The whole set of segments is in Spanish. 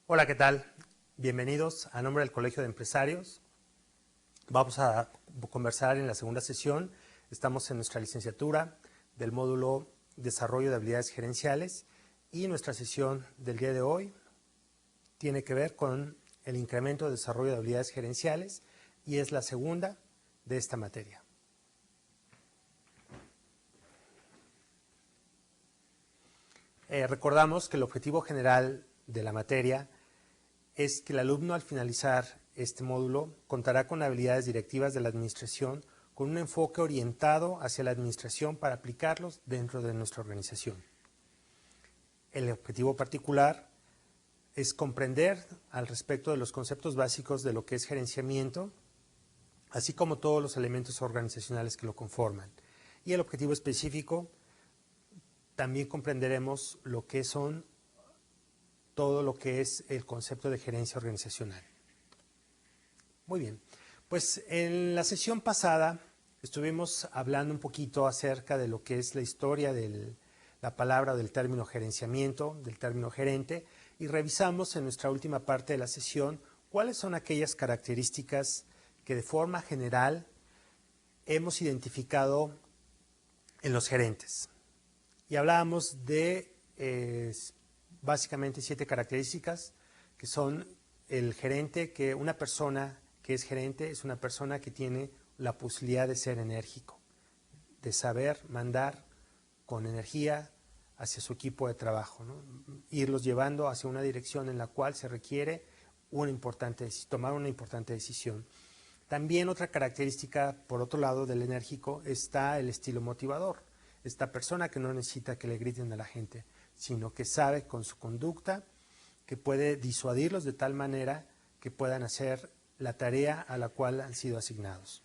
Hola, ¿qué tal? Bienvenidos a nombre del Colegio de Empresarios. Vamos a conversar en la segunda sesión. Estamos en nuestra licenciatura del módulo Desarrollo de Habilidades Gerenciales y nuestra sesión del día de hoy tiene que ver con el incremento de desarrollo de habilidades gerenciales y es la segunda de esta materia. Recordamos que el objetivo general de la materia es que el alumno al finalizar este módulo contará con habilidades directivas de la administración con un enfoque orientado hacia la administración para aplicarlos dentro de nuestra organización. El objetivo particular es comprender al respecto de los conceptos básicos de lo que es gerenciamiento, así como todos los elementos organizacionales que lo conforman. Y el objetivo específico, también comprenderemos lo que son todo lo que es el concepto de gerencia organizacional. Muy bien, pues en la sesión pasada estuvimos hablando un poquito acerca de lo que es la historia de la palabra o del término gerenciamiento, del término gerente, y revisamos en nuestra última parte de la sesión cuáles son aquellas características que de forma general hemos identificado en los gerentes. Y hablábamos de básicamente 7 características que son el gerente, que una persona que es gerente es una persona que tiene la posibilidad de ser enérgico, de saber mandar con energía hacia su equipo de trabajo, ¿no? Irlos llevando hacia una dirección en la cual se requiere tomar una importante decisión. También otra característica, por otro lado, del enérgico está el estilo motivador. Esta persona que no necesita que le griten a la gente, sino que sabe con su conducta que puede disuadirlos de tal manera que puedan hacer la tarea a la cual han sido asignados.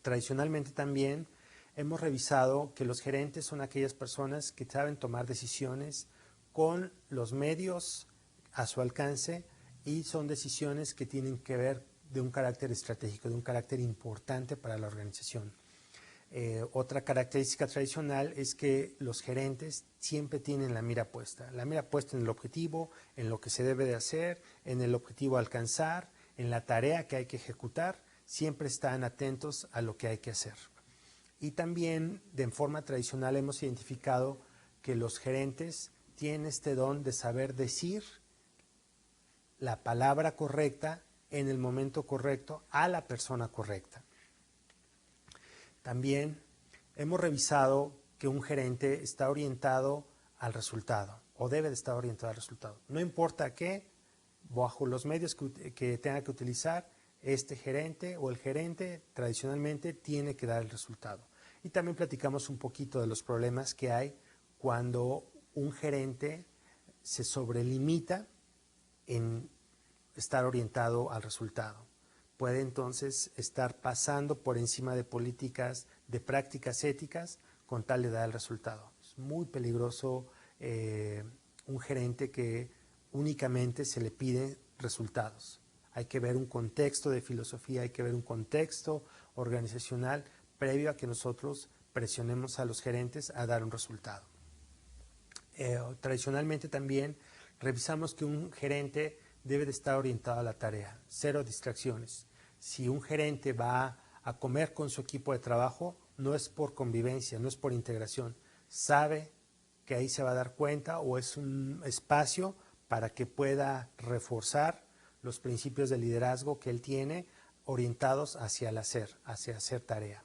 Tradicionalmente también hemos revisado que los gerentes son aquellas personas que saben tomar decisiones con los medios a su alcance y son decisiones que tienen que ver de un carácter estratégico, de un carácter importante para la organización. Otra característica tradicional es que los gerentes siempre tienen la mira puesta en el objetivo, en lo que se debe de hacer, en el objetivo a alcanzar, en la tarea que hay que ejecutar, siempre están atentos a lo que hay que hacer. Y también de forma tradicional hemos identificado que los gerentes tienen este don de saber decir la palabra correcta en el momento correcto a la persona correcta. También hemos revisado que un gerente está orientado al resultado o debe de estar orientado al resultado. No importa qué, bajo los medios que tenga que utilizar, este gerente o el gerente tradicionalmente tiene que dar el resultado. Y también platicamos un poquito de los problemas que hay cuando un gerente se sobrelimita en estar orientado al resultado. Puede entonces estar pasando por encima de políticas, de prácticas éticas, con tal de dar el resultado. Es muy peligroso un gerente que únicamente se le pide resultados. Hay que ver un contexto de filosofía, hay que ver un contexto organizacional previo a que nosotros presionemos a los gerentes a dar un resultado. Tradicionalmente también revisamos que un gerente debe de estar orientado a la tarea, 0 distracciones. Si un gerente va a comer con su equipo de trabajo, no es por convivencia, no es por integración. Sabe que ahí se va a dar cuenta o es un espacio para que pueda reforzar los principios de liderazgo que él tiene orientados hacia el hacer, hacia hacer tarea.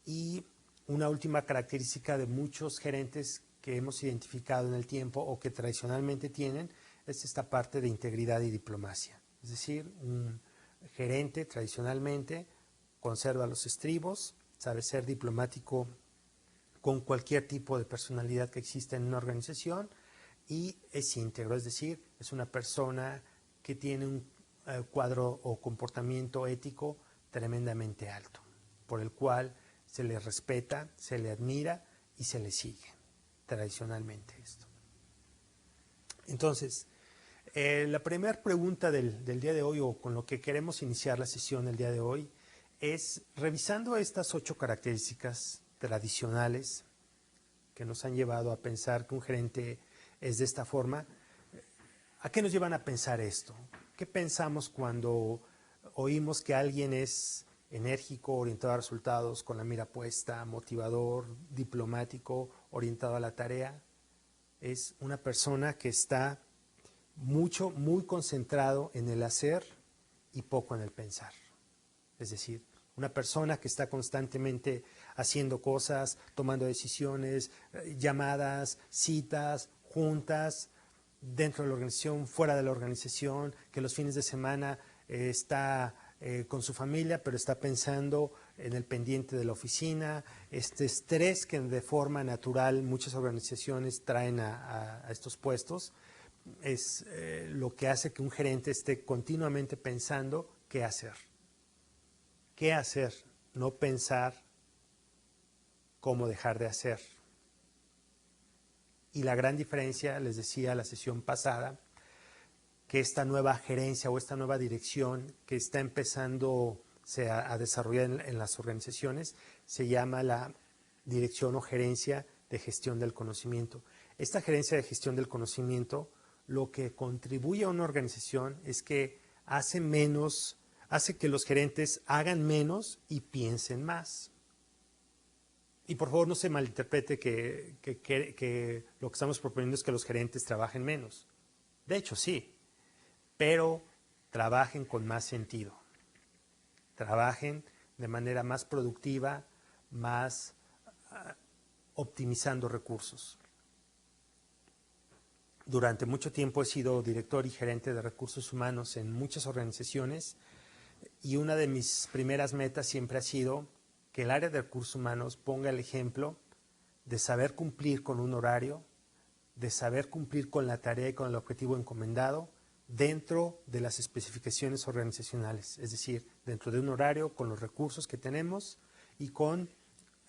Y una última característica de muchos gerentes que hemos identificado en el tiempo o que tradicionalmente tienen es esta parte de integridad y diplomacia. Es decir, un gerente tradicionalmente conserva los estribos, sabe ser diplomático con cualquier tipo de personalidad que exista en una organización y es íntegro, es decir, es una persona que tiene un cuadro o comportamiento ético tremendamente alto, por el cual se le respeta, se le admira y se le sigue, tradicionalmente esto. Entonces, la primera pregunta del día de hoy, o con lo que queremos iniciar la sesión el día de hoy, es revisando estas 8 características tradicionales que nos han llevado a pensar que un gerente es de esta forma, ¿A qué nos llevan a pensar esto? ¿Qué pensamos cuando oímos que alguien es enérgico, orientado a resultados, con la mira puesta, motivador, diplomático, orientado a la tarea? Es una persona que está muy concentrado en el hacer y poco en el pensar. Es decir, una persona que está constantemente haciendo cosas, tomando decisiones, llamadas, citas, juntas, dentro de la organización, fuera de la organización, que los fines de semana está con su familia, pero está pensando en el pendiente de la oficina, este estrés que de forma natural muchas organizaciones traen a estos puestos, es lo que hace que un gerente esté continuamente pensando qué hacer. ¿Qué hacer? No pensar cómo dejar de hacer. Y la gran diferencia, les decía la sesión pasada, que esta nueva gerencia o esta nueva dirección que está empezando a desarrollar en las organizaciones se llama la dirección o gerencia de gestión del conocimiento. Esta gerencia de gestión del conocimiento lo que contribuye a una organización es que hace que los gerentes hagan menos y piensen más. Y por favor no se malinterprete que lo que estamos proponiendo es que los gerentes trabajen menos. De hecho, sí, pero trabajen con más sentido. Trabajen de manera más productiva, más optimizando recursos. Durante mucho tiempo he sido director y gerente de recursos humanos en muchas organizaciones y una de mis primeras metas siempre ha sido que el área de recursos humanos ponga el ejemplo de saber cumplir con un horario, de saber cumplir con la tarea y con el objetivo encomendado dentro de las especificaciones organizacionales, es decir, dentro de un horario, con los recursos que tenemos y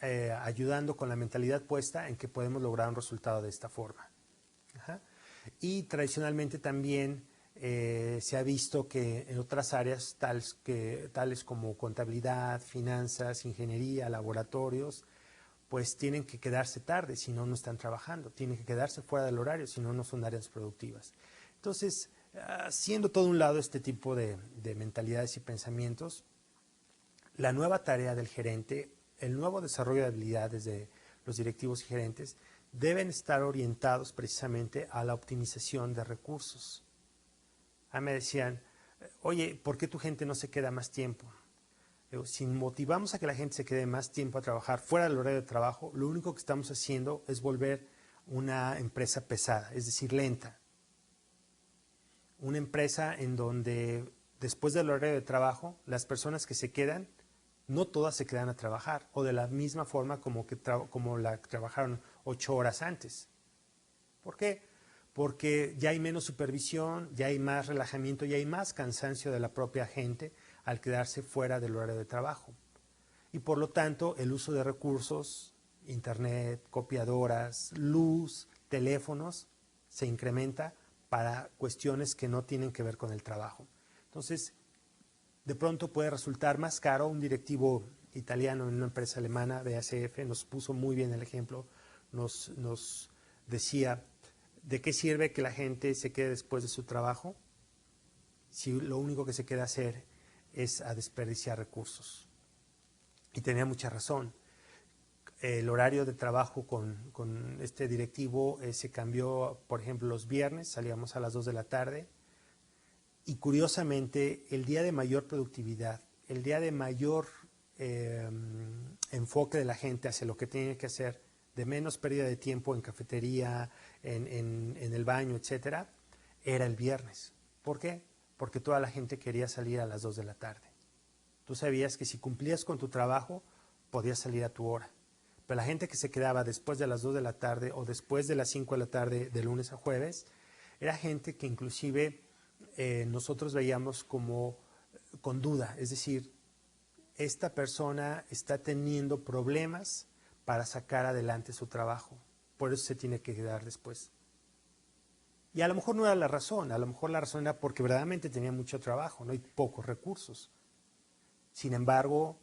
ayudando con la mentalidad puesta en que podemos lograr un resultado de esta forma. Ajá. Y tradicionalmente también se ha visto que en otras áreas tales como contabilidad, finanzas, ingeniería, laboratorios, pues tienen que quedarse tarde, si no, no están trabajando, tienen que quedarse fuera del horario, si no, no son áreas productivas. Entonces, siendo todo un lado este tipo de mentalidades y pensamientos, la nueva tarea del gerente, el nuevo desarrollo de habilidades de los directivos y gerentes, deben estar orientados precisamente a la optimización de recursos. Me decían, oye, ¿por qué tu gente no se queda más tiempo? Si motivamos a que la gente se quede más tiempo a trabajar fuera del horario de trabajo, lo único que estamos haciendo es volver una empresa pesada, es decir, lenta. Una empresa en donde después del horario de trabajo, las personas que se quedan, no todas se quedan a trabajar, o de la misma forma como la trabajaron 8 horas antes. ¿Por qué? Porque ya hay menos supervisión, ya hay más relajamiento, ya hay más cansancio de la propia gente al quedarse fuera del horario de trabajo. Y por lo tanto, el uso de recursos, internet, copiadoras, luz, teléfonos, se incrementa para cuestiones que no tienen que ver con el trabajo. Entonces, de pronto puede resultar más caro. Un directivo italiano en una empresa alemana, BASF, nos puso muy bien el ejemplo, nos decía, ¿de qué sirve que la gente se quede después de su trabajo si lo único que se queda hacer es a desperdiciar recursos? Y tenía mucha razón. El horario de trabajo con este directivo se cambió, por ejemplo, los viernes, salíamos a las 2 de la tarde, y curiosamente el día de mayor productividad, el día de mayor enfoque de la gente hacia lo que tiene que hacer, de menos pérdida de tiempo en cafetería, en el baño, etcétera, era el viernes. ¿Por qué? Porque toda la gente quería salir a las 2 de la tarde. Tú sabías que si cumplías con tu trabajo, podías salir a tu hora. Pero la gente que se quedaba después de las 2 de la tarde o después de las 5 de la tarde de lunes a jueves, era gente que inclusive nosotros veíamos como con duda. Es decir, esta persona está teniendo problemas para sacar adelante su trabajo. Por eso se tiene que quedar después. Y a lo mejor no era la razón. A lo mejor la razón era porque verdaderamente tenía mucho trabajo, no hay pocos recursos. Sin embargo,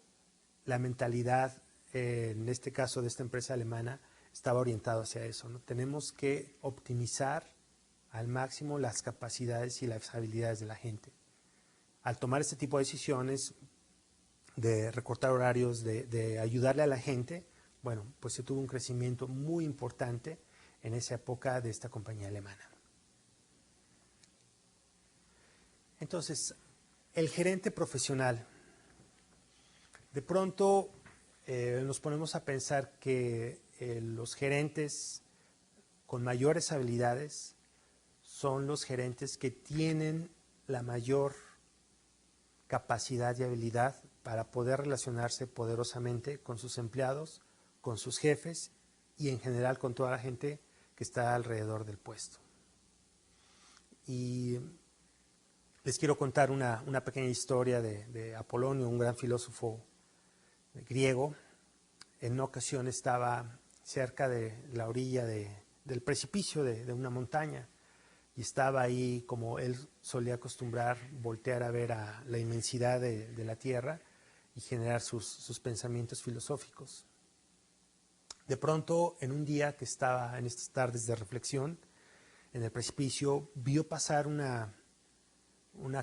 la mentalidad, en este caso de esta empresa alemana, estaba orientada hacia eso, ¿no? Tenemos que optimizar al máximo las capacidades y las habilidades de la gente. Al tomar este tipo de decisiones, de recortar horarios, de ayudarle a la gente, bueno, pues se tuvo un crecimiento muy importante en esa época de esta compañía alemana. Entonces, el gerente profesional. De pronto nos ponemos a pensar que los gerentes con mayores habilidades son los gerentes que tienen la mayor capacidad y habilidad para poder relacionarse poderosamente con sus empleados, con sus jefes y en general con toda la gente que está alrededor del puesto. Y les quiero contar una pequeña historia de Apolonio, un gran filósofo griego. En una ocasión estaba cerca de la orilla del precipicio de una montaña y estaba ahí, como él solía acostumbrar, voltear a ver a la inmensidad de la tierra y generar sus pensamientos filosóficos. De pronto, en un día que estaba en estas tardes de reflexión, en el precipicio, vio pasar una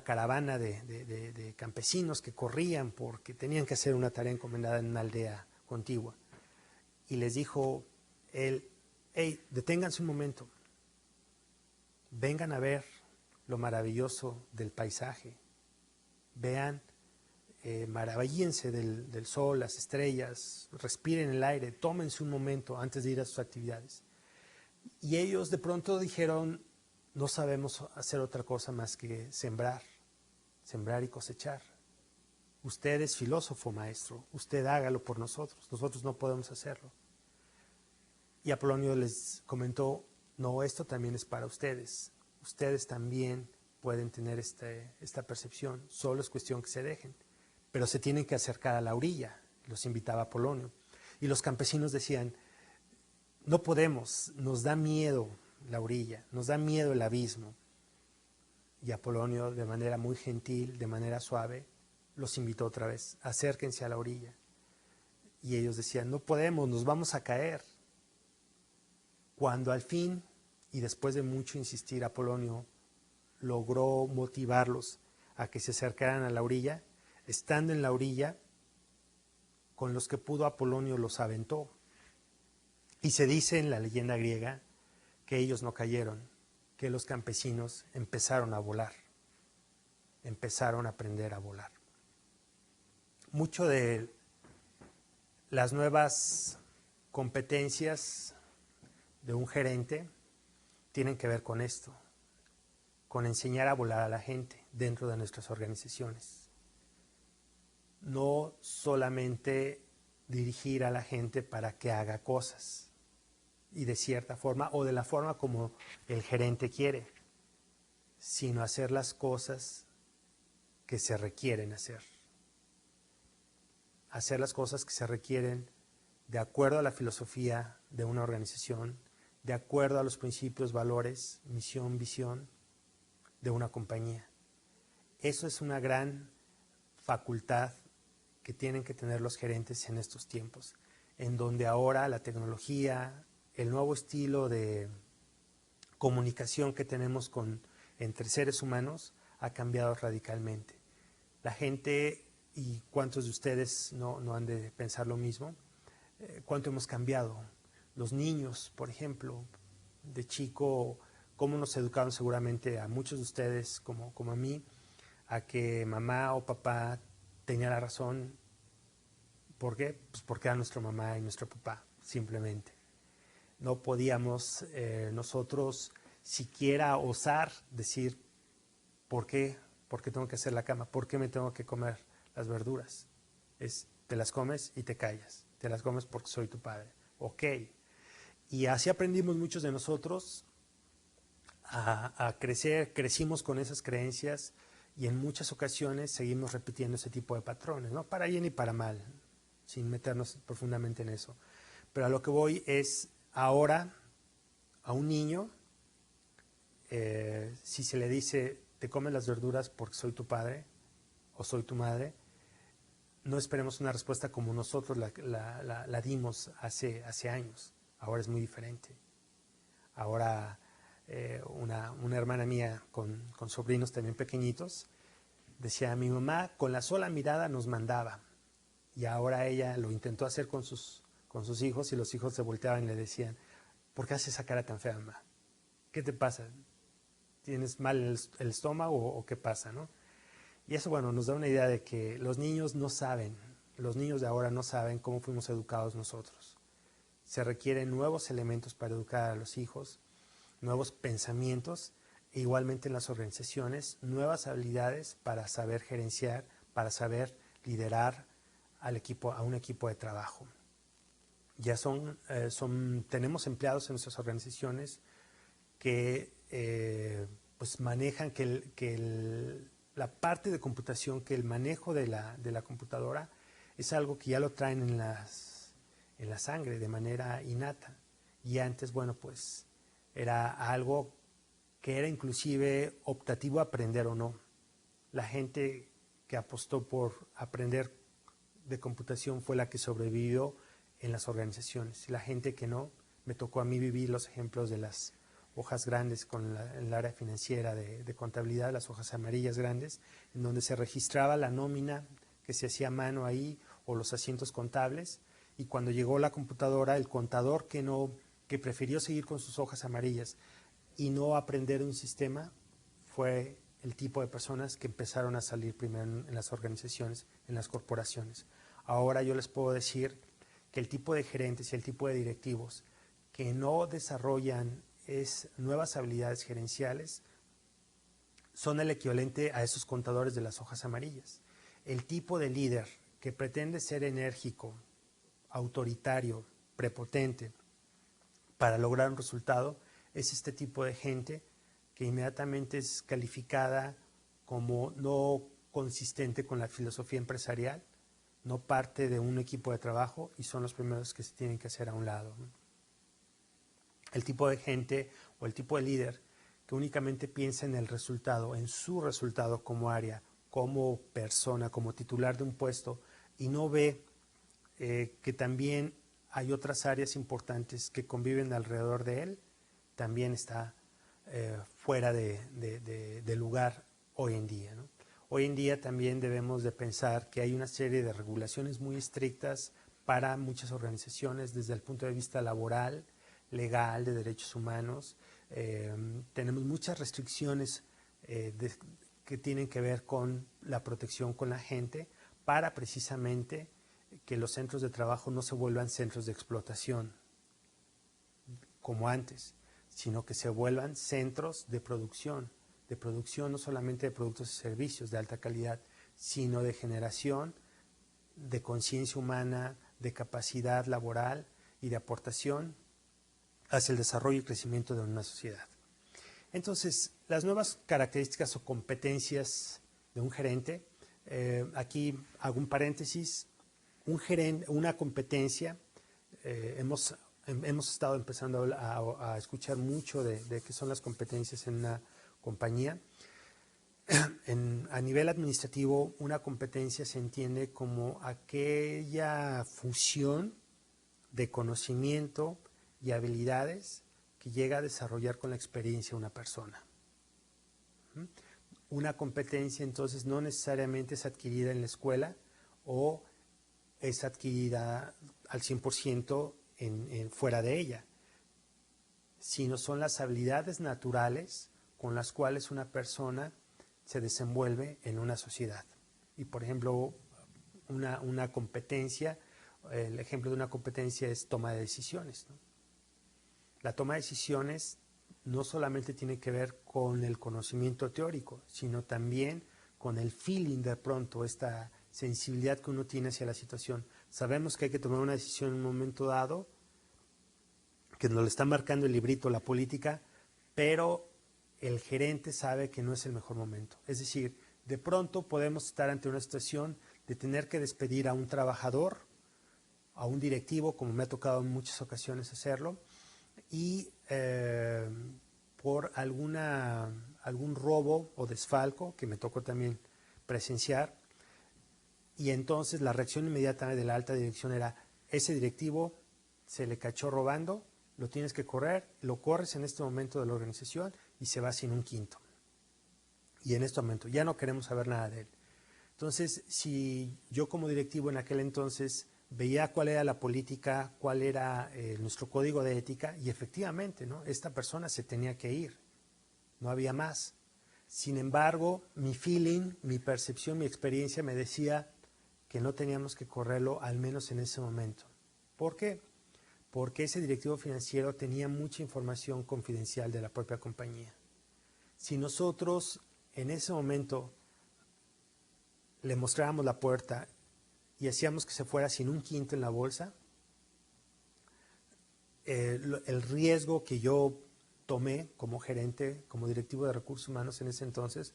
caravana de campesinos que corrían porque tenían que hacer una tarea encomendada en una aldea contigua. Y les dijo él: hey, deténganse un momento, vengan a ver lo maravilloso del paisaje, vean, maravíllense del sol, las estrellas, respiren el aire, tómense un momento antes de ir a sus actividades. Y ellos de pronto dijeron: no sabemos hacer otra cosa más que sembrar y cosechar. Usted es filósofo, maestro, usted hágalo por nosotros no podemos hacerlo. Y Apolonio les comentó: no, esto también es para ustedes también pueden tener esta percepción, solo es cuestión que se dejen, pero se tienen que acercar a la orilla, los invitaba Apolonio. Y los campesinos decían: no podemos, nos da miedo la orilla, nos da miedo el abismo. Y Apolonio, de manera muy gentil, de manera suave, los invitó otra vez: acérquense a la orilla. Y ellos decían: no podemos, nos vamos a caer. Cuando al fin, y después de mucho insistir, Apolonio logró motivarlos a que se acercaran a la orilla, estando en la orilla, con los que pudo Apolonio los aventó. Y se dice en la leyenda griega que ellos no cayeron, que los campesinos empezaron a volar, empezaron a aprender a volar. Mucho de las nuevas competencias de un gerente tienen que ver con esto, con enseñar a volar a la gente dentro de nuestras organizaciones. No solamente dirigir a la gente para que haga cosas y de cierta forma o de la forma como el gerente quiere, sino hacer las cosas que se requieren hacer. Hacer las cosas que se requieren de acuerdo a la filosofía de una organización, de acuerdo a los principios, valores, misión, visión de una compañía. Eso es una gran facultad que tienen que tener los gerentes en estos tiempos, en donde ahora la tecnología, el nuevo estilo de comunicación que tenemos entre seres humanos ha cambiado radicalmente. La gente, y cuántos de ustedes no han de pensar lo mismo, cuánto hemos cambiado. Los niños, por ejemplo, de chico, cómo nos educaron seguramente a muchos de ustedes, como a mí, a que mamá o papá tenía la razón. ¿Por qué? Pues porque era nuestra mamá y nuestro papá, simplemente. No podíamos nosotros siquiera osar decir: ¿por qué? ¿Por qué tengo que hacer la cama? ¿Por qué me tengo que comer las verduras? Te las comes y te callas. Te las comes porque soy tu padre. Ok. Y así aprendimos muchos de nosotros a crecer, crecimos con esas creencias y en muchas ocasiones seguimos repitiendo ese tipo de patrones, ¿no? Para bien y para mal, sin meternos profundamente en eso. Pero a lo que voy es, ahora a un niño, si se le dice: te comes las verduras porque soy tu padre o soy tu madre, no esperemos una respuesta como nosotros la dimos hace años. Ahora es muy diferente. Ahora una hermana mía con sobrinos también pequeñitos, decía, mi mamá con la sola mirada nos mandaba, y ahora ella lo intentó hacer con sus hijos, y los hijos se volteaban y le decían, ¿por qué haces esa cara tan fea, mamá? ¿Qué te pasa? ¿Tienes mal el estómago o qué pasa, no? Y eso, bueno, nos da una idea de que los niños no saben, los niños de ahora no saben cómo fuimos educados nosotros. Se requieren nuevos elementos para educar a los hijos, nuevos pensamientos, e igualmente en las organizaciones, nuevas habilidades para saber gerenciar, para saber liderar a un equipo de trabajo. Ya tenemos empleados en nuestras organizaciones que pues manejan la parte de computación, que el manejo de la computadora es algo que ya lo traen en la sangre de manera innata. Y antes, bueno, pues era algo que era inclusive optativo aprender o no. La gente que apostó por aprender de computación fue la que sobrevivió en las organizaciones. La gente que no, me tocó a mí vivir los ejemplos de las hojas grandes en el área financiera de contabilidad, las hojas amarillas grandes, en donde se registraba la nómina que se hacía a mano ahí o los asientos contables, y cuando llegó la computadora, el contador que prefirió seguir con sus hojas amarillas y no aprender un sistema, fue el tipo de personas que empezaron a salir primero en las organizaciones, en las corporaciones. Ahora yo les puedo decir que el tipo de gerentes y el tipo de directivos que no desarrollan nuevas habilidades gerenciales son el equivalente a esos contadores de las hojas amarillas. El tipo de líder que pretende ser enérgico, autoritario, prepotente para lograr un resultado es este tipo de gente que inmediatamente es calificada como no consistente con la filosofía empresarial, no parte de un equipo de trabajo, y son los primeros que se tienen que hacer a un lado, ¿no? El tipo de gente o el tipo de líder que únicamente piensa en el resultado, en su resultado como área, como persona, como titular de un puesto, y no ve que también hay otras áreas importantes que conviven alrededor de él, también está fuera de lugar hoy en día, ¿no? Hoy en día también debemos de pensar que hay una serie de regulaciones muy estrictas para muchas organizaciones desde el punto de vista laboral, legal, de derechos humanos. Tenemos muchas restricciones que tienen que ver con la protección con la gente, para precisamente que los centros de trabajo no se vuelvan centros de explotación como antes, sino que se vuelvan centros de producción no solamente de productos y servicios de alta calidad, sino de generación de conciencia humana, de capacidad laboral y de aportación hacia el desarrollo y crecimiento de una sociedad. Entonces, las nuevas características o competencias de un gerente, aquí hago un paréntesis, una competencia, hemos estado empezando a escuchar mucho de qué son las competencias en una compañía. A nivel administrativo, una competencia se entiende como aquella fusión de conocimiento y habilidades que llega a desarrollar con la experiencia una persona. Una competencia entonces no necesariamente es adquirida en la escuela o es adquirida al 100% fuera de ella, sino son las habilidades naturales con las cuales una persona se desenvuelve en una sociedad. Y por ejemplo, una competencia, el ejemplo de una competencia es toma de decisiones, ¿no? La toma de decisiones no solamente tiene que ver con el conocimiento teórico, sino también con el feeling de pronto, esta sensibilidad que uno tiene hacia la situación. Sabemos que hay que tomar una decisión en un momento dado, que nos lo está marcando el librito, la política, pero el gerente sabe que no es el mejor momento. Es decir, de pronto podemos estar ante una situación de tener que despedir a un trabajador, a un directivo, como me ha tocado en muchas ocasiones hacerlo, y por algún robo o desfalco que me tocó también presenciar, y entonces la reacción inmediata de la alta dirección era: ese directivo se le cachó robando lo tienes que correr, lo corres en este momento de la organización y se va sin un quinto. Y en este momento ya no queremos saber nada de él. Entonces, si yo como directivo en aquel entonces veía cuál era la política, cuál era nuestro código de ética, y efectivamente, ¿no?, esta persona se tenía que ir, no había más. Sin embargo, mi feeling, mi percepción, mi experiencia me decía que no teníamos que correrlo, al menos en ese momento. ¿Por qué? Porque ese directivo financiero tenía mucha información confidencial de la propia compañía. Si nosotros en ese momento le mostrábamos la puerta y hacíamos que se fuera sin un quinto en la bolsa, el riesgo que yo tomé como gerente, como directivo de recursos humanos en ese entonces,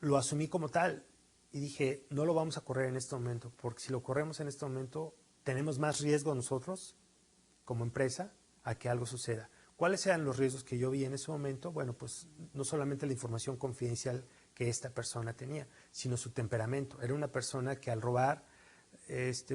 lo asumí como tal y dije, no lo vamos a correr en este momento, porque si lo corremos en este momento, tenemos más riesgo nosotros como empresa a que algo suceda. ¿Cuáles eran los riesgos que yo vi en ese momento? Bueno, pues no solamente la información confidencial que esta persona tenía, sino su temperamento. Era una persona que al robar,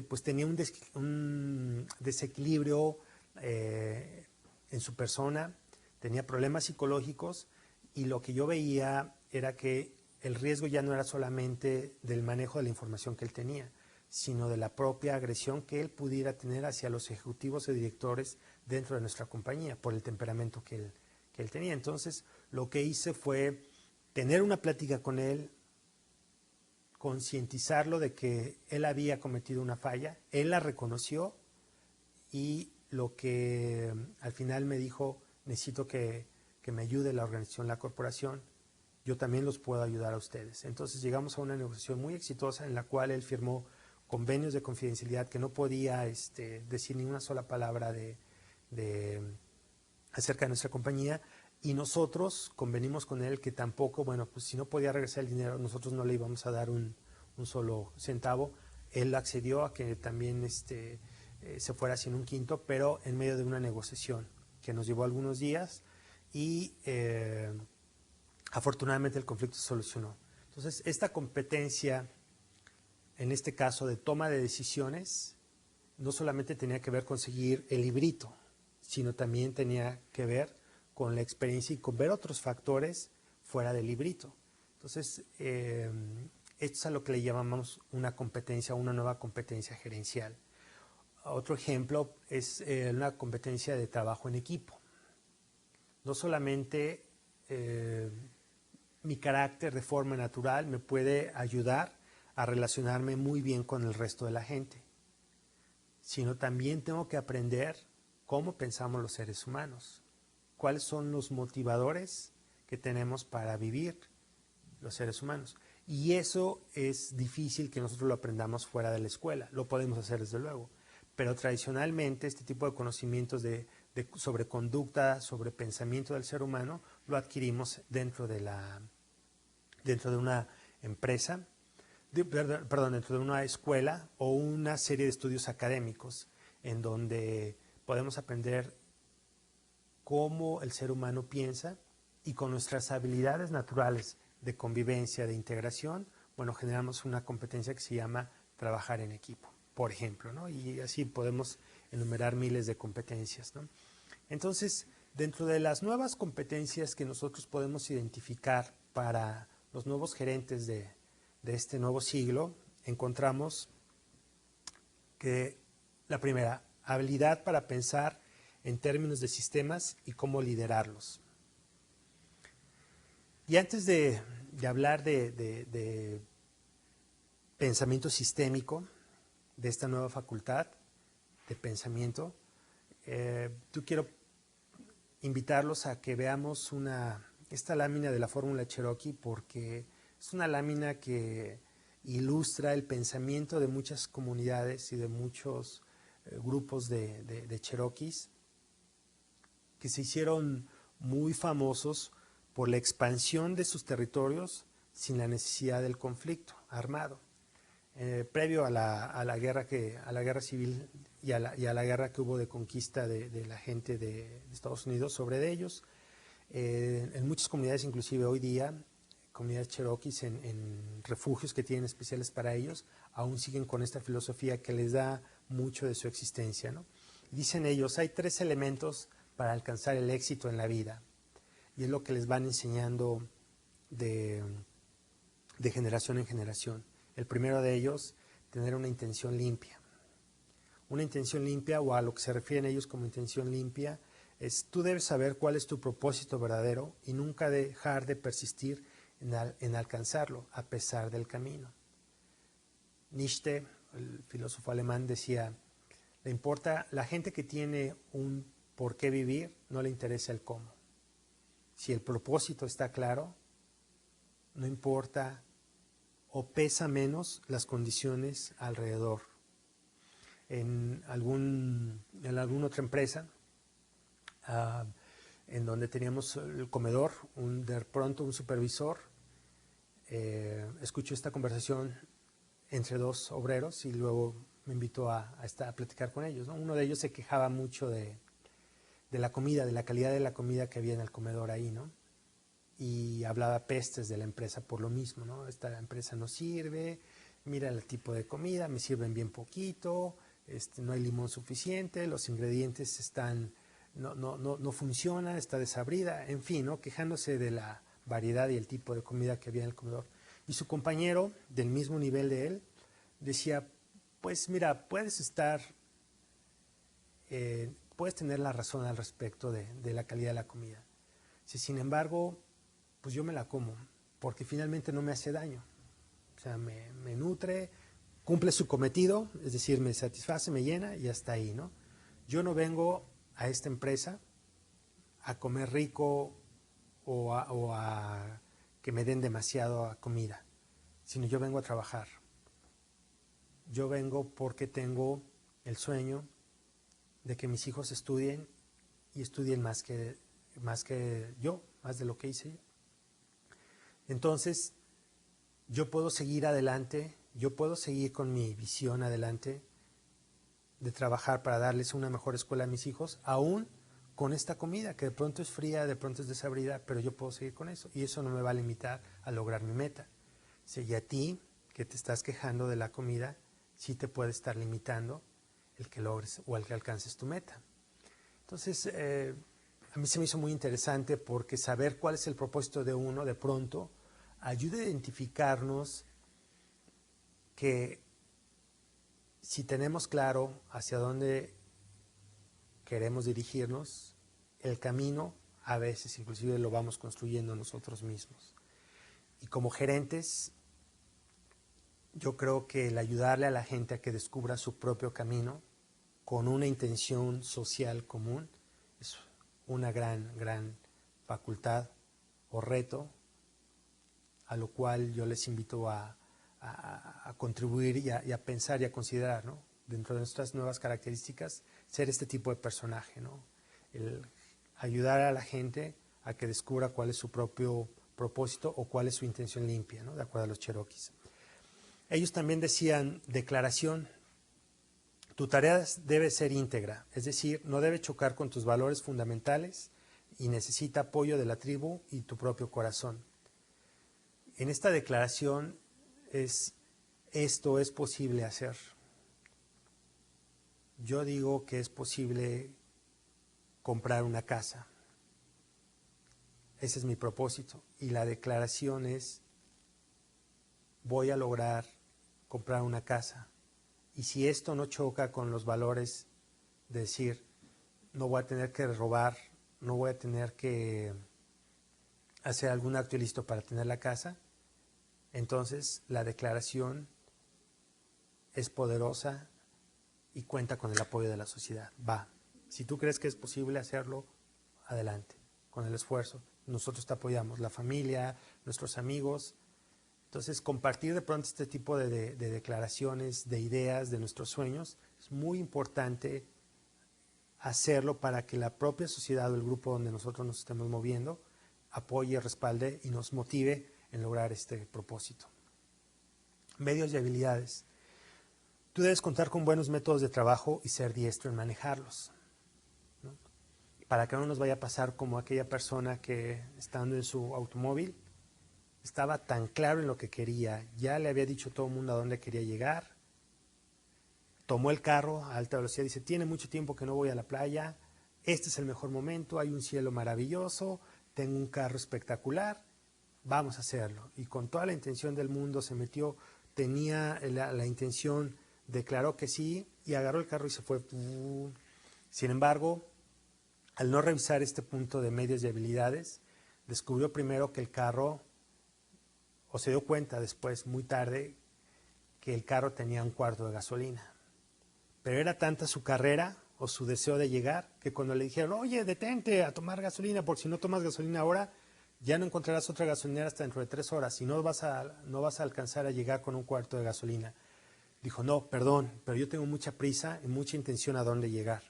pues tenía un desequilibrio en su persona, tenía problemas psicológicos, y lo que yo veía era que el riesgo ya no era solamente del manejo de la información que él tenía, sino de la propia agresión que él pudiera tener hacia los ejecutivos y directores dentro de nuestra compañía, por el temperamento que él tenía. Entonces, lo que hice fue tener una plática con él, concientizarlo de que él había cometido una falla, él la reconoció, y lo que al final me dijo, necesito que me ayude la organización, la corporación, yo también los puedo ayudar a ustedes. Entonces llegamos a una negociación muy exitosa en la cual él firmó convenios de confidencialidad que no podía decir ni una sola palabra acerca de nuestra compañía, y nosotros convenimos con él que tampoco, bueno, pues si no podía regresar el dinero, nosotros no le íbamos a dar un solo centavo. Él accedió a que también se fuera sin un quinto, pero en medio de una negociación que nos llevó algunos días, y afortunadamente el conflicto se solucionó. Entonces, esta competencia, en este caso de toma de decisiones, no solamente tenía que ver con seguir el librito, sino también tenía que ver con la experiencia y con ver otros factores fuera del librito. Entonces, esto es a lo que le llamamos una competencia, una nueva competencia gerencial. Otro ejemplo es una competencia de trabajo en equipo. No solamente mi carácter de forma natural me puede ayudar a relacionarme muy bien con el resto de la gente, sino también tengo que aprender cómo pensamos los seres humanos, cuáles son los motivadores que tenemos para vivir los seres humanos. Y eso es difícil que nosotros lo aprendamos fuera de la escuela. Lo podemos hacer desde luego, pero tradicionalmente este tipo de conocimientos sobre conducta, sobre pensamiento del ser humano, lo adquirimos dentro de una empresa, dentro de una escuela o una serie de estudios académicos, en donde podemos aprender cómo el ser humano piensa, y con nuestras habilidades naturales de convivencia, de integración, bueno, generamos una competencia que se llama trabajar en equipo, por ejemplo, ¿no? Y así podemos enumerar miles de competencias, ¿no? Entonces, dentro de las nuevas competencias que nosotros podemos identificar para los nuevos gerentes de este nuevo siglo, encontramos que la primera, habilidad para pensar en términos de sistemas y cómo liderarlos. Y antes de hablar de pensamiento sistémico, de esta nueva facultad de pensamiento, yo quiero invitarlos a que veamos esta lámina de la fórmula Cherokee, porque es una lámina que ilustra el pensamiento de muchas comunidades y de muchos grupos de Cherokees que se hicieron muy famosos por la expansión de sus territorios sin la necesidad del conflicto armado. Previo a la guerra civil y a la guerra que hubo de conquista de la gente de Estados Unidos sobre ellos, en muchas comunidades, inclusive hoy día, comunidades cherokees en refugios que tienen especiales para ellos, aún siguen con esta filosofía que les da mucho de su existencia, ¿no? Dicen ellos, hay 3 elementos para alcanzar el éxito en la vida. Y es lo que les van enseñando de generación en generación. El primero de ellos, tener una intención limpia. Una intención limpia, o a lo que se refieren ellos como intención limpia, es tú debes saber cuál es tu propósito verdadero y nunca dejar de persistir en alcanzarlo a pesar del camino. Nietzsche, el filósofo alemán, decía, la gente que tiene un por qué vivir, no le interesa el cómo. Si el propósito está claro, no importa o pesa menos las condiciones alrededor. En alguna otra empresa, en donde teníamos el comedor, de pronto un supervisor escuchó esta conversación entre 2 obreros y luego me invitó a platicar con ellos, ¿no? Uno de ellos se quejaba mucho de la comida, de la calidad de la comida que había en el comedor ahí, ¿no? Y hablaba pestes de la empresa por lo mismo, ¿no? Esta empresa no sirve, mira el tipo de comida, me sirven bien poquito, no hay limón suficiente, los ingredientes no funcionan, está desabrida, en fin, ¿no? Quejándose de la variedad y el tipo de comida que había en el comedor. Y su compañero, del mismo nivel de él, decía, pues mira, puedes tener la razón al respecto de la calidad de la comida. Sin embargo, pues yo me la como, porque finalmente no me hace daño. O sea, me nutre, cumple su cometido, es decir, me satisface, me llena y hasta ahí, ¿no? Yo no vengo a esta empresa a comer rico o a que me den demasiada comida, sino yo vengo a trabajar. Yo vengo porque tengo el sueño de que mis hijos estudien y estudien más que yo, más de lo que hice yo. Entonces, yo puedo seguir adelante, yo puedo seguir con mi visión adelante de trabajar para darles una mejor escuela a mis hijos, aún con esta comida que de pronto es fría, de pronto es desabrida, pero yo puedo seguir con eso y eso no me va a limitar a lograr mi meta. Y a ti, que te estás quejando de la comida, sí te puede estar limitando el que logres o el que alcances tu meta. Entonces, a mí se me hizo muy interesante porque saber cuál es el propósito de uno, de pronto, ayuda a identificarnos que si tenemos claro hacia dónde queremos dirigirnos, el camino a veces inclusive lo vamos construyendo nosotros mismos. Y como gerentes, yo creo que el ayudarle a la gente a que descubra su propio camino con una intención social común es una gran facultad o reto a lo cual yo les invito a contribuir y a pensar y a considerar, ¿no? Dentro de nuestras nuevas características, ser este tipo de personaje, ¿no? El ayudar a la gente a que descubra cuál es su propio propósito o cuál es su intención limpia, ¿no? De acuerdo a los cherokees. Ellos también decían, declaración, tu tarea debe ser íntegra, es decir, no debe chocar con tus valores fundamentales y necesita apoyo de la tribu y tu propio corazón. En esta declaración esto es posible hacer. Yo digo que es posible comprar una casa. Ese es mi propósito. Y la declaración es, voy a lograr comprar una casa. Y si esto no choca con los valores de decir, no voy a tener que robar, no voy a tener que hacer algún acto ilícito para tener la casa, entonces la declaración es poderosa y cuenta con el apoyo de la sociedad. Va, si tú crees que es posible hacerlo, adelante, con el esfuerzo. Nosotros te apoyamos, la familia, nuestros amigos. Entonces, compartir de pronto este tipo de declaraciones, de ideas, de nuestros sueños, es muy importante hacerlo para que la propia sociedad o el grupo donde nosotros nos estemos moviendo apoye, respalde y nos motive en lograr este propósito. Medios y habilidades. Tú debes contar con buenos métodos de trabajo y ser diestro en manejarlos, ¿no? Para que no nos vaya a pasar como aquella persona que, estando en su automóvil, estaba tan claro en lo que quería, ya le había dicho a todo el mundo a dónde quería llegar, tomó el carro a alta velocidad, dice, tiene mucho tiempo que no voy a la playa, este es el mejor momento, hay un cielo maravilloso, tengo un carro espectacular, vamos a hacerlo. Y con toda la intención del mundo se metió, tenía la intención, declaró que sí y agarró el carro y se fue. Sin embargo, al no revisar este punto de medios y habilidades, descubrió primero que el carro, o se dio cuenta después, muy tarde, que el carro tenía un cuarto de gasolina. Pero era tanta su carrera o su deseo de llegar que cuando le dijeron, oye, detente a tomar gasolina, porque si no tomas gasolina ahora, ya no encontrarás otra gasolinera hasta dentro de 3 horas y no vas a alcanzar a llegar con un cuarto de gasolina. Dijo, no, perdón, pero yo tengo mucha prisa y mucha intención a dónde llegar.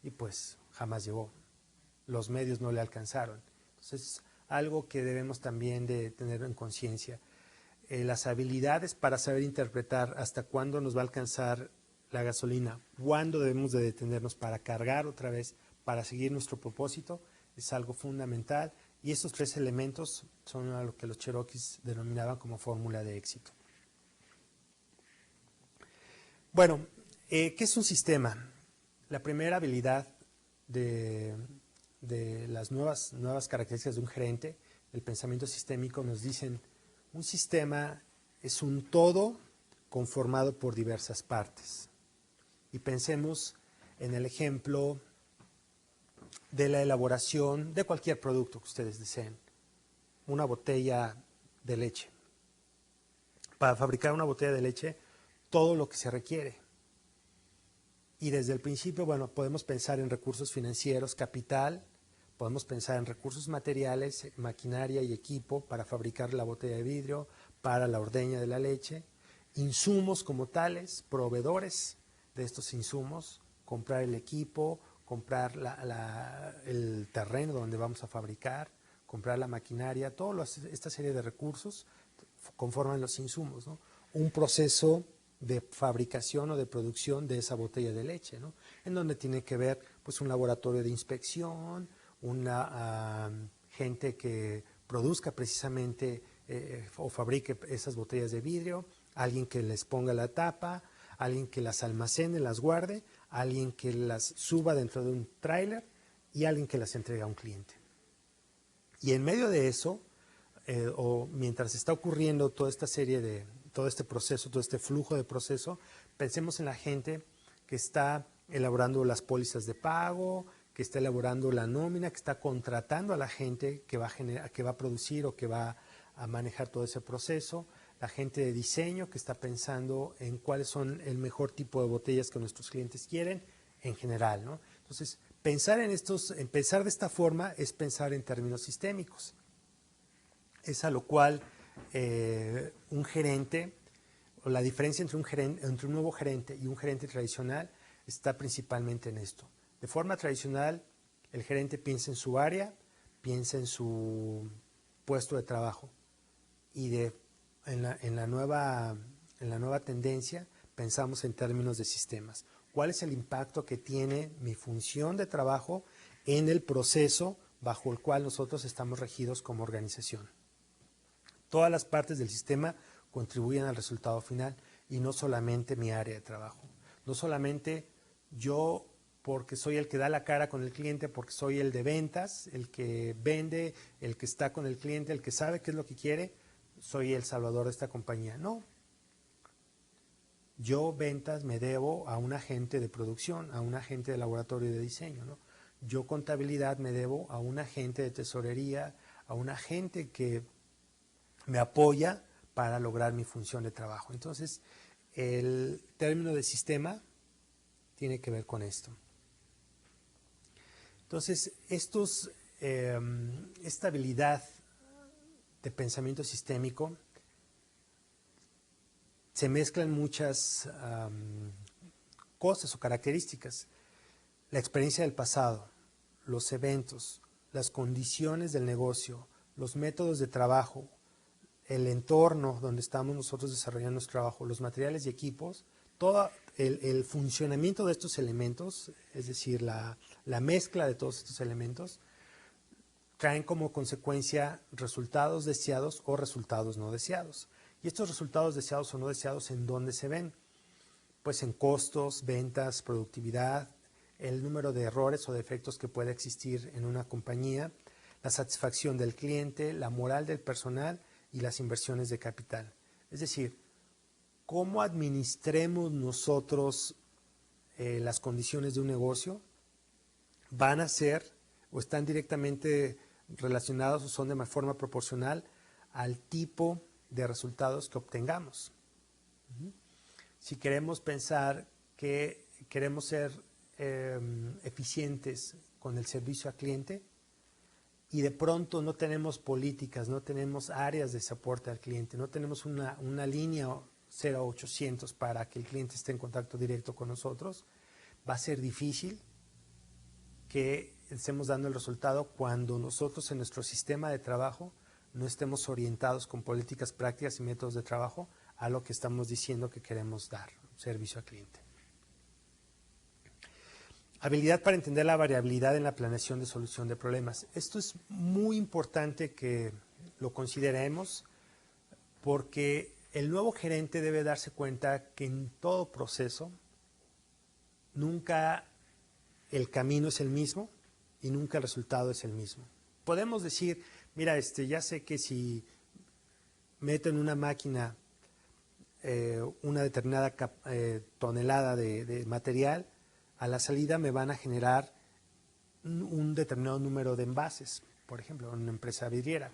Y pues jamás llegó. Los medios no le alcanzaron. Entonces, algo que debemos también de tener en conciencia. Las habilidades para saber interpretar hasta cuándo nos va a alcanzar la gasolina, cuándo debemos de detenernos para cargar otra vez, para seguir nuestro propósito, es algo fundamental. Y estos 3 elementos son a lo que los cherokees denominaban como fórmula de éxito. Bueno, ¿qué es un sistema? La primera habilidad de las nuevas características de un gerente, el pensamiento sistémico, nos dicen, un sistema es un todo conformado por diversas partes. Y pensemos en el ejemplo de la elaboración de cualquier producto que ustedes deseen. Una botella de leche. Para fabricar una botella de leche, todo lo que se requiere. Y desde el principio, bueno, podemos pensar en recursos financieros, capital, podemos pensar en recursos materiales, maquinaria y equipo para fabricar la botella de vidrio, para la ordeña de la leche, insumos como tales, proveedores de estos insumos, comprar el equipo, comprar el terreno donde vamos a fabricar, comprar la maquinaria, toda esta serie de recursos conforman los insumos, ¿no? Un proceso de fabricación o de producción de esa botella de leche, ¿no? En donde tiene que ver pues un laboratorio de inspección, una gente que produzca precisamente o fabrique esas botellas de vidrio, alguien que les ponga la tapa, alguien que las almacene, las guarde, alguien que las suba dentro de un tráiler y alguien que las entregue a un cliente. Y en medio de eso, o mientras está ocurriendo toda esta serie de, todo este proceso, todo este flujo de proceso, pensemos en la gente que está elaborando las pólizas de pago, que está elaborando la nómina, que está contratando a la gente que va a producir o que va a manejar todo ese proceso, la gente de diseño que está pensando en cuáles son el mejor tipo de botellas que nuestros clientes quieren en general, ¿no? Entonces, pensar de esta forma es pensar en términos sistémicos. Es a lo cual un gerente, o la diferencia entre un nuevo gerente y un gerente tradicional está principalmente en esto. De forma tradicional, el gerente piensa en su área, piensa en su puesto de trabajo. Y en la nueva tendencia pensamos en términos de sistemas. ¿Cuál es el impacto que tiene mi función de trabajo en el proceso bajo el cual nosotros estamos regidos como organización? Todas las partes del sistema contribuyen al resultado final y no solamente mi área de trabajo. No solamente yo, porque soy el que da la cara con el cliente, porque soy el de ventas, el que vende, el que está con el cliente, el que sabe qué es lo que quiere, soy el salvador de esta compañía. No. Yo ventas me debo a un agente de producción, a un agente de laboratorio de diseño, ¿no? Yo contabilidad me debo a un agente de tesorería, a un agente que me apoya para lograr mi función de trabajo. Entonces, el término de sistema tiene que ver con esto. Entonces, esta habilidad de pensamiento sistémico se mezclan muchas cosas o características. La experiencia del pasado, los eventos, las condiciones del negocio, los métodos de trabajo, el entorno donde estamos nosotros desarrollando nuestro trabajo, los materiales y equipos, todo el funcionamiento de estos elementos, es decir, la mezcla de todos estos elementos, traen como consecuencia resultados deseados o resultados no deseados. Y estos resultados deseados o no deseados, ¿en dónde se ven? pues en costos, ventas, productividad, el número de errores o defectos que puede existir en una compañía, la satisfacción del cliente, la moral del personal y las inversiones de capital. Es decir, cómo administremos nosotros las condiciones de un negocio van a ser o están directamente relacionados o son de forma proporcional al tipo de resultados que obtengamos. Si queremos pensar que queremos ser eficientes con el servicio al cliente y de pronto no tenemos políticas, no tenemos áreas de soporte al cliente, no tenemos una línea 0800 para que el cliente esté en contacto directo con nosotros, va a ser difícil que estemos dando el resultado cuando nosotros en nuestro sistema de trabajo no estemos orientados con políticas prácticas y métodos de trabajo a lo que estamos diciendo que queremos dar, servicio al cliente. Habilidad para entender la variabilidad en la planeación de solución de problemas. Esto es muy importante que lo consideremos porque el nuevo gerente debe darse cuenta que en todo proceso nunca el camino es el mismo y nunca el resultado es el mismo. Podemos decir, mira, ya sé que si meto en una máquina una determinada tonelada de material, a la salida me van a generar un determinado número de envases, por ejemplo, en una empresa vidriera.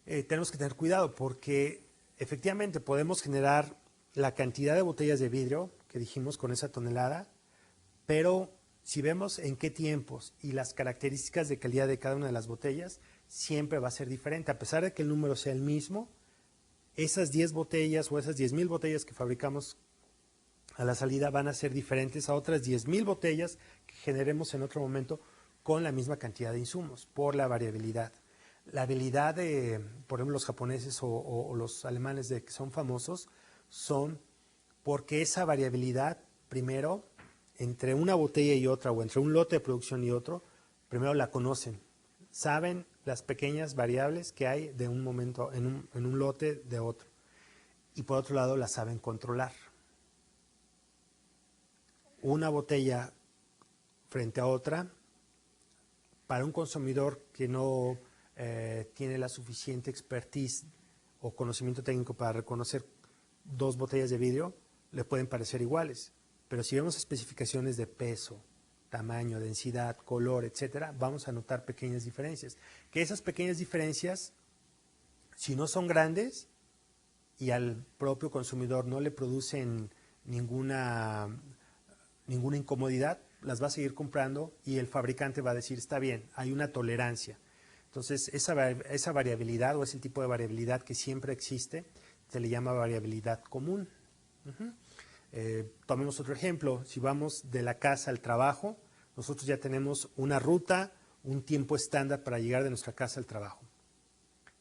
Tenemos que tener cuidado porque efectivamente podemos generar la cantidad de botellas de vidrio que dijimos con esa tonelada, pero si vemos en qué tiempos y las características de calidad de cada una de las botellas, siempre va a ser diferente. A pesar de que el número sea el mismo, esas 10 botellas o esas 10,000 botellas que fabricamos a la salida van a ser diferentes a otras 10,000 botellas que generemos en otro momento con la misma cantidad de insumos, por la variabilidad. La habilidad de, por ejemplo, los japoneses o los alemanes de que son famosos, son porque esa variabilidad, primero, entre una botella y otra, o entre un lote de producción y otro, primero la conocen. Saben las pequeñas variables que hay de un momento en un lote de otro. Y por otro lado, la saben controlar. Una botella frente a otra, para un consumidor que no tiene la suficiente expertise o conocimiento técnico para reconocer 2 botellas de vidrio, le pueden parecer iguales. Pero si vemos especificaciones de peso, tamaño, densidad, color, etcétera, vamos a notar pequeñas diferencias. Que esas pequeñas diferencias, si no son grandes y al propio consumidor no le producen ninguna incomodidad, las va a seguir comprando y el fabricante va a decir, está bien, hay una tolerancia. Entonces, esa variabilidad o ese tipo de variabilidad que siempre existe, se le llama variabilidad común. Tomemos otro ejemplo, si vamos de la casa al trabajo, nosotros ya tenemos una ruta, un tiempo estándar para llegar de nuestra casa al trabajo.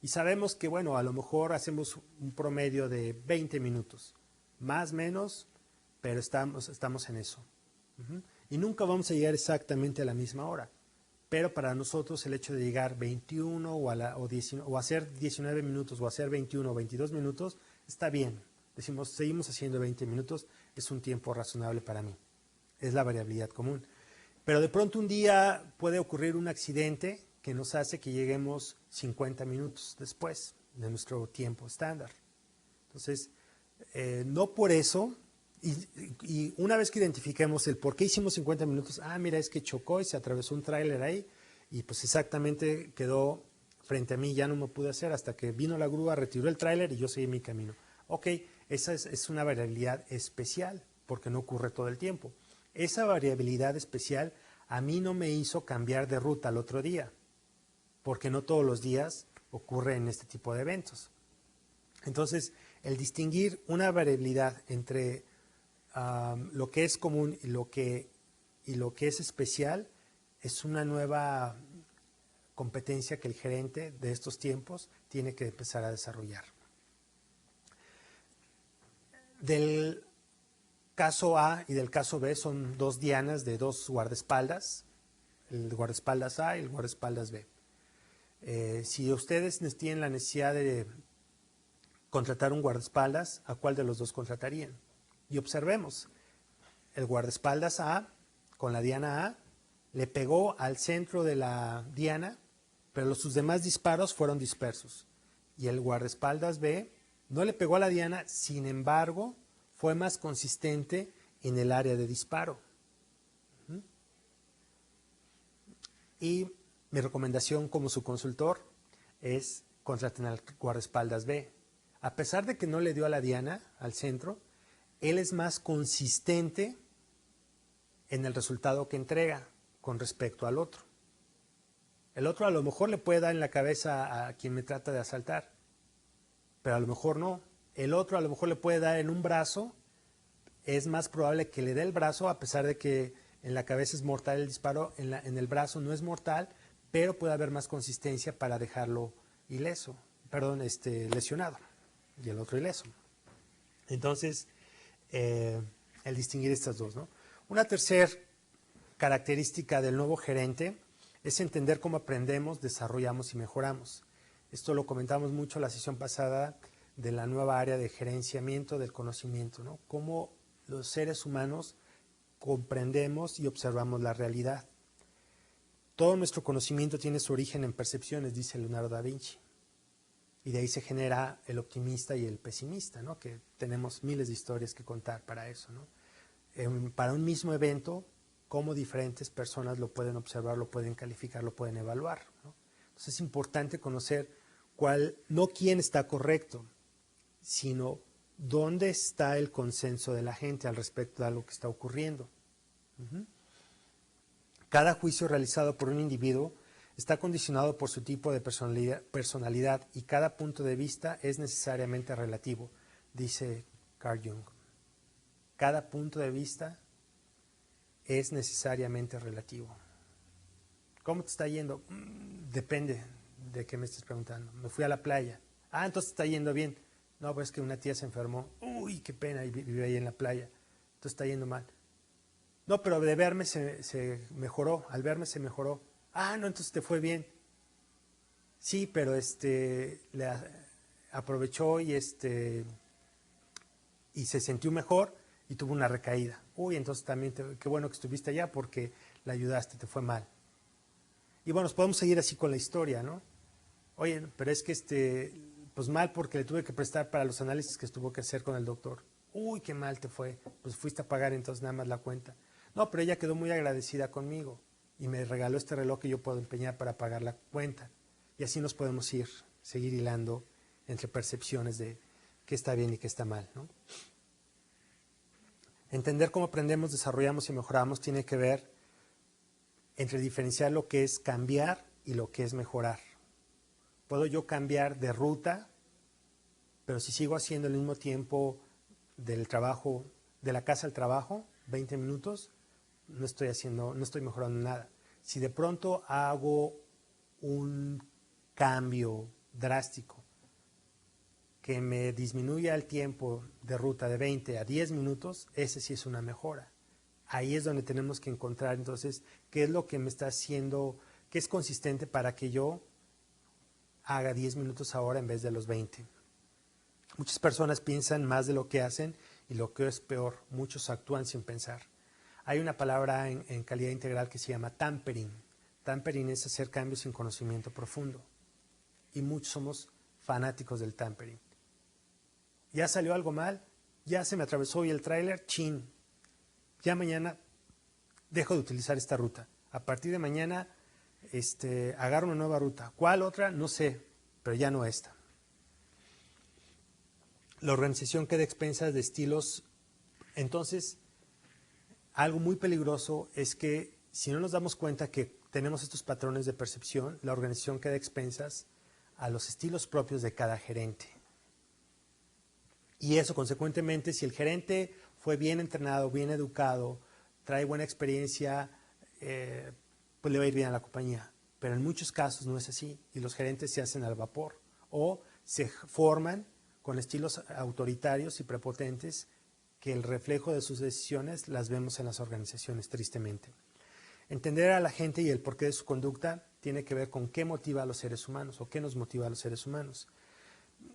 Y sabemos que, bueno, a lo mejor hacemos un promedio de 20 minutos, más o menos, pero estamos en eso. Y nunca vamos a llegar exactamente a la misma hora. Pero para nosotros el hecho de llegar 21 o hacer 19 minutos o hacer 21 o 22 minutos está bien. Decimos, seguimos haciendo 20 minutos, es un tiempo razonable para mí. Es la variabilidad común. Pero de pronto un día puede ocurrir un accidente que nos hace que lleguemos 50 minutos después de nuestro tiempo estándar. Entonces, no por eso, y una vez que identifiquemos el por qué hicimos 50 minutos, mira, es que chocó y se atravesó un tráiler ahí, y pues exactamente quedó frente a mí, ya no me pude hacer hasta que vino la grúa, retiró el tráiler y yo seguí mi camino. Ok, esa es una variabilidad especial, porque no ocurre todo el tiempo. Esa variabilidad especial a mí no me hizo cambiar de ruta al otro día, porque no todos los días ocurre en este tipo de eventos. Entonces, el distinguir una variabilidad entre lo que es común y lo que es especial es una nueva competencia que el gerente de estos tiempos tiene que empezar a desarrollar. Del caso A y del caso B son 2 dianas de 2 guardaespaldas, el guardaespaldas A y el guardaespaldas B. Si ustedes tienen la necesidad de contratar un guardaespaldas, ¿a cuál de los dos contratarían? Y observemos, el guardaespaldas A, con la diana A, le pegó al centro de la diana, pero sus demás disparos fueron dispersos. Y el guardaespaldas B no le pegó a la diana, sin embargo, fue más consistente en el área de disparo. Y mi recomendación como su consultor es contraten al guardaespaldas B. A pesar de que no le dio a la diana, al centro, él es más consistente en el resultado que entrega con respecto al otro. El otro a lo mejor le puede dar en la cabeza a quien me trata de asaltar, pero a lo mejor no. El otro a lo mejor le puede dar en un brazo, es más probable que le dé el brazo, a pesar de que en la cabeza es mortal el disparo, en el brazo no es mortal, pero puede haber más consistencia para dejarlo ileso, lesionado, y el otro ileso. Entonces, el distinguir estas dos, ¿no? Una tercera característica del nuevo gerente es entender cómo aprendemos, desarrollamos y mejoramos. Esto lo comentamos mucho en la sesión pasada de la nueva área de gerenciamiento del conocimiento, ¿no? Cómo los seres humanos comprendemos y observamos la realidad. Todo nuestro conocimiento tiene su origen en percepciones, dice Leonardo da Vinci. Y de ahí se genera el optimista y el pesimista, ¿no? Que tenemos miles de historias que contar para eso, ¿no? Para un mismo evento, cómo diferentes personas lo pueden observar, lo pueden calificar, lo pueden evaluar, ¿no? Entonces es importante conocer no quién está correcto, sino dónde está el consenso de la gente al respecto de algo que está ocurriendo. Cada juicio realizado por un individuo está condicionado por su tipo de personalidad y cada punto de vista es necesariamente relativo, dice Carl Jung. Cada punto de vista es necesariamente relativo. ¿Cómo te está yendo? Depende de qué me estés preguntando. Me fui a la playa. Ah, entonces está yendo bien. No, pues es que una tía se enfermó. Uy, qué pena, y vive ahí en la playa. Entonces está yendo mal. No, pero de verme se mejoró. Al verme se mejoró. Ah, no, entonces te fue bien. Sí, pero le aprovechó y se sintió mejor y tuvo una recaída. Uy, entonces también qué bueno que estuviste allá porque la ayudaste, te fue mal. Y bueno, nos podemos seguir así con la historia, ¿no? Oye, pero es que pues mal porque le tuve que prestar para los análisis que tuvo que hacer con el doctor. Uy, qué mal te fue. Pues fuiste a pagar entonces nada más la cuenta. No, pero ella quedó muy agradecida conmigo y me regaló este reloj que yo puedo empeñar para pagar la cuenta. Y así nos podemos seguir hilando entre percepciones de qué está bien y qué está mal, ¿no? Entender cómo aprendemos, desarrollamos y mejoramos tiene que ver entre diferenciar lo que es cambiar y lo que es mejorar. Puedo yo cambiar de ruta, pero si sigo haciendo el mismo tiempo del trabajo, de la casa al trabajo, 20 minutos, no estoy mejorando nada. Si de pronto hago un cambio drástico que me disminuya el tiempo de ruta de 20 a 10 minutos, ese sí es una mejora. Ahí es donde tenemos que encontrar entonces qué es lo que me está haciendo, qué es consistente para que yo haga 10 minutos ahora en vez de los 20. Muchas personas piensan más de lo que hacen y lo que es peor, muchos actúan sin pensar. Hay una palabra en calidad integral que se llama tampering. Tampering es hacer cambios sin conocimiento profundo. Y muchos somos fanáticos del tampering. Ya salió algo mal, ya se me atravesó hoy el tráiler, chin. Ya mañana dejo de utilizar esta ruta. A partir de mañana agarro una nueva ruta. ¿Cuál otra? No sé, pero ya no esta. La organización queda a expensas de estilos. Entonces, algo muy peligroso es que si no nos damos cuenta que tenemos estos patrones de percepción, la organización queda a expensas a los estilos propios de cada gerente. Y eso, consecuentemente, si el gerente fue bien entrenado, bien educado, trae buena experiencia, pues le va a ir bien a la compañía. Pero en muchos casos no es así y los gerentes se hacen al vapor o se forman con estilos autoritarios y prepotentes que el reflejo de sus decisiones las vemos en las organizaciones, tristemente. Entender a la gente y el porqué de su conducta tiene que ver con qué motiva a los seres humanos o qué nos motiva a los seres humanos.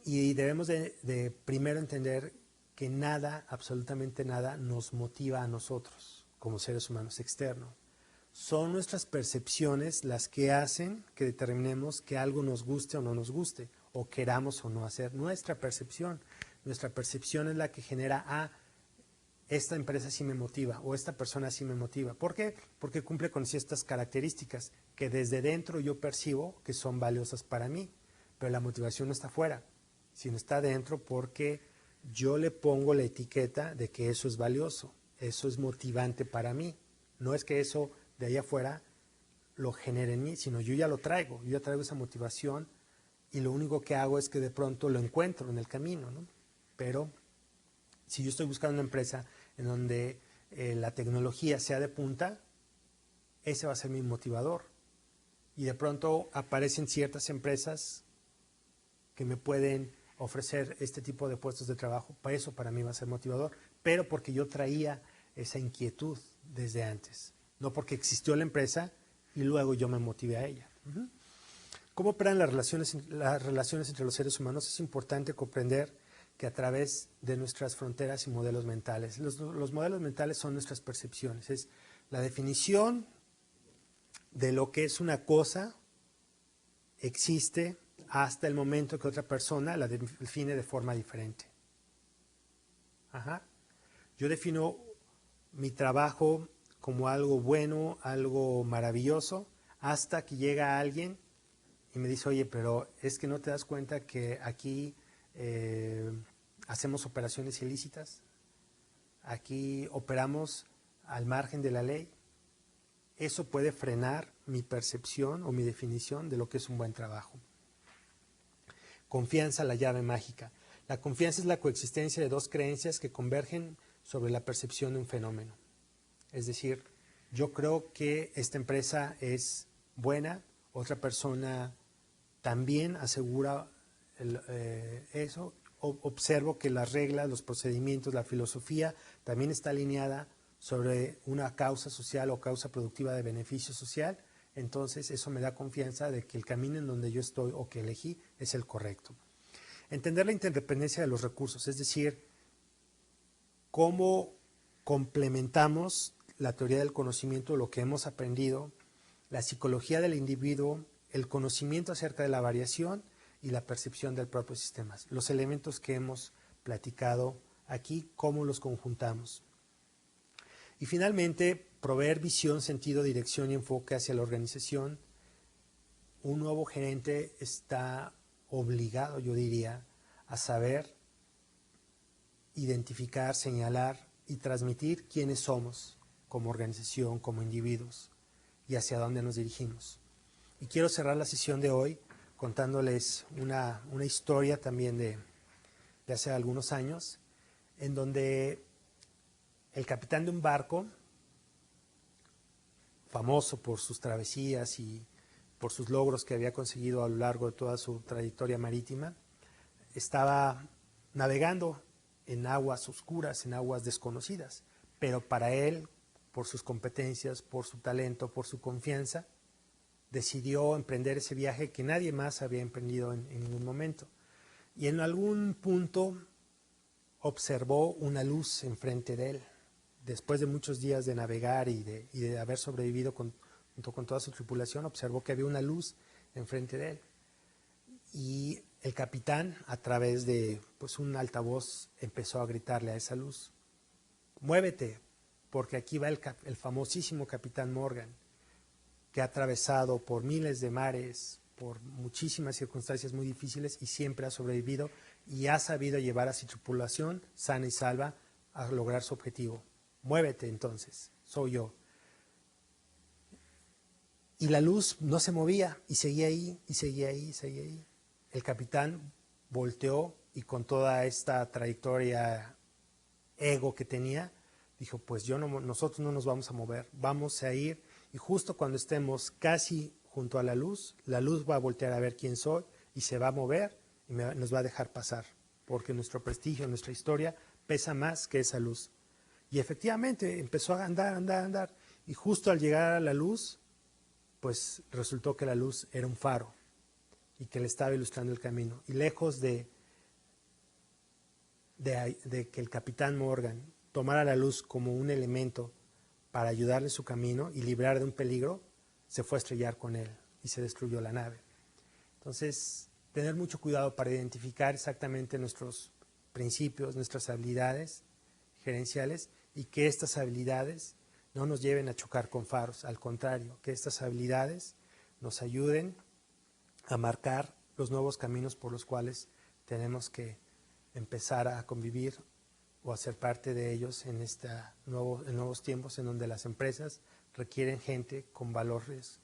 Y debemos de primero entender que nada, absolutamente nada, nos motiva a nosotros como seres humanos externos. Son nuestras percepciones las que hacen que determinemos que algo nos guste o no nos guste, o queramos o no hacer. Nuestra percepción es la que genera, esta empresa sí me motiva, o esta persona sí me motiva. ¿Por qué? Porque cumple con ciertas características que desde dentro yo percibo que son valiosas para mí, pero la motivación no está afuera, sino está dentro porque yo le pongo la etiqueta de que eso es valioso, eso es motivante para mí. No es que eso de allá afuera lo genere en mí, sino yo ya lo traigo, yo ya traigo esa motivación y lo único que hago es que de pronto lo encuentro en el camino, ¿no? Pero si yo estoy buscando una empresa en donde la tecnología sea de punta, ese va a ser mi motivador. Y de pronto aparecen ciertas empresas que me pueden ofrecer este tipo de puestos de trabajo, para eso para mí va a ser motivador, pero porque yo traía esa inquietud desde antes, no porque existió la empresa y luego yo me motivé a ella. ¿Cómo operan las relaciones entre los seres humanos? Es importante comprender que a través de nuestras fronteras y modelos mentales. Los modelos mentales son nuestras percepciones, es la definición de lo que es una cosa existe hasta el momento que otra persona la define de forma diferente. Yo defino mi trabajo como algo bueno, algo maravilloso, hasta que llega alguien y me dice, oye, pero es que no te das cuenta que aquí hacemos operaciones ilícitas, aquí operamos al margen de la ley. Eso puede frenar mi percepción o mi definición de lo que es un buen trabajo. Confianza, la llave mágica. La confianza es la coexistencia de dos creencias que convergen sobre la percepción de un fenómeno. Es decir, yo creo que esta empresa es buena, otra persona también asegura eso. Observo que las reglas, los procedimientos, la filosofía también está alineada sobre una causa social o causa productiva de beneficio social. Entonces eso me da confianza de que el camino en donde yo estoy o que elegí es el correcto. Entender la interdependencia de los recursos, es decir, cómo complementamos la teoría del conocimiento, lo que hemos aprendido, la psicología del individuo, el conocimiento acerca de la variación y la percepción del propio sistema. Los elementos que hemos platicado aquí, cómo los conjuntamos. Y finalmente, proveer visión, sentido, dirección y enfoque hacia la organización. Un nuevo gerente está obligado, yo diría, a saber identificar, señalar y transmitir quiénes somos como organización, como individuos y hacia dónde nos dirigimos. Y quiero cerrar la sesión de hoy contándoles una historia también de hace algunos años, en donde el capitán de un barco, famoso por sus travesías y por sus logros que había conseguido a lo largo de toda su trayectoria marítima, estaba navegando en aguas oscuras, en aguas desconocidas, pero para él, por sus competencias, por su talento, por su confianza, decidió emprender ese viaje que nadie más había emprendido en ningún momento. Y en algún punto observó una luz enfrente de él. Después de muchos días de navegar y de haber sobrevivido junto con toda su tripulación, observó que había una luz enfrente de él. Y el capitán, a través de un altavoz, empezó a gritarle a esa luz: muévete, porque aquí va el famosísimo Capitán Morgan, que ha atravesado por miles de mares, por muchísimas circunstancias muy difíciles y siempre ha sobrevivido y ha sabido llevar a su tripulación sana y salva a lograr su objetivo. Muévete entonces, soy yo. Y la luz no se movía y seguía ahí, y seguía ahí, y seguía ahí. El capitán volteó y con toda esta trayectoria ego que tenía, dijo, pues nosotros no nos vamos a mover, vamos a ir, y justo cuando estemos casi junto a la luz va a voltear a ver quién soy y se va a mover y nos va a dejar pasar, porque nuestro prestigio, nuestra historia pesa más que esa luz. Y efectivamente empezó a andar, y justo al llegar a la luz, pues resultó que la luz era un faro y que le estaba ilustrando el camino. Y lejos de de que el capitán Morgan tomara la luz como un elemento para ayudarle en su camino y librar de un peligro, se fue a estrellar con él y se destruyó la nave. Entonces, tener mucho cuidado para identificar exactamente nuestros principios, nuestras habilidades gerenciales, y que estas habilidades no nos lleven a chocar con faros, al contrario, que estas habilidades nos ayuden a marcar los nuevos caminos por los cuales tenemos que empezar a convivir o a ser parte de ellos en nuevos tiempos en donde las empresas requieren gente con valores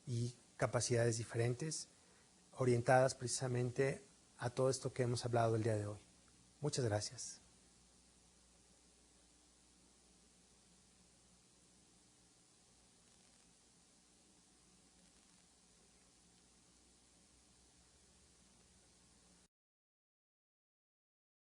y capacidades diferentes, orientadas precisamente a todo esto que hemos hablado el día de hoy. Muchas gracias.